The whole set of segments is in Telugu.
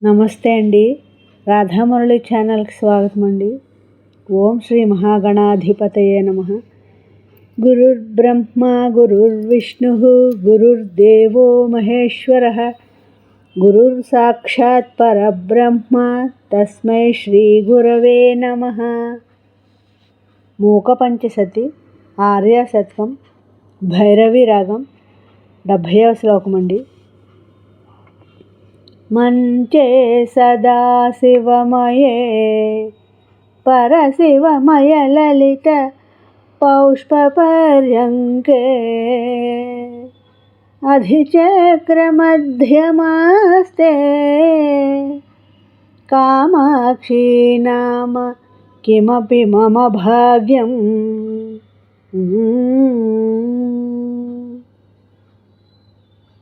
నమస్తే అండి. రాధామురళి ఛానల్కి స్వాగతం అండి. ఓం శ్రీ మహాగణాధిపతయే నమః. గురుర్బ్రహ్మ గురుర్విష్ణు గురుర్దేవో మహేశ్వరః. గురుర్ సాక్షాత్ పరబ్రహ్మ తస్మై శ్రీ గురవే నమః. మూక పంచసతి ఆర్య శతకం భైరవి రాగం 70వ శ్లోకం అండి. మంచే సదాశివమయే పరశివమయ లలిత పౌష్పపర్యంకే అధిచక్రమధ్యమాస్తే కామాక్షి నామ కిమపి మమ భాగ్యం.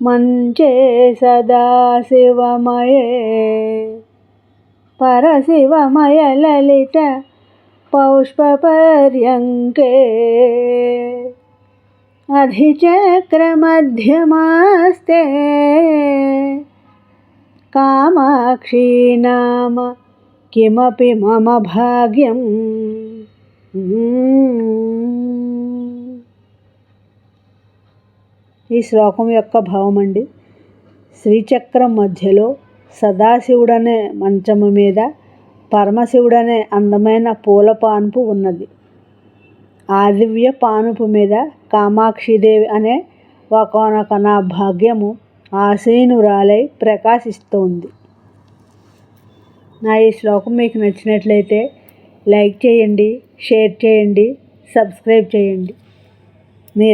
మంచే సదాశివమయే పరశివమయ లలిత పౌష్పపర్యంకే అధిచక్రమధ్యమాస్తే కామాక్షి నామ కిమపి మమ భాగ్యం. ఈ శ్లోకం యొక్క భావం అండి. శ్రీచక్రం మధ్యలో సదాశివుడనే మంచము మీద పరమశివుడనే అందమైన పూల పానుపు ఉన్నది. ఆ దివ్య పానుపు మీద కామాక్షిదేవి అనే ఒకానొక నా భాగ్యము ఆసీనురాలై ప్రకాశిస్తోంది. నా ఈ శ్లోకం మీకు నచ్చినట్లయితే లైక్ చేయండి, షేర్ చేయండి, సబ్స్క్రైబ్ చేయండి. మీ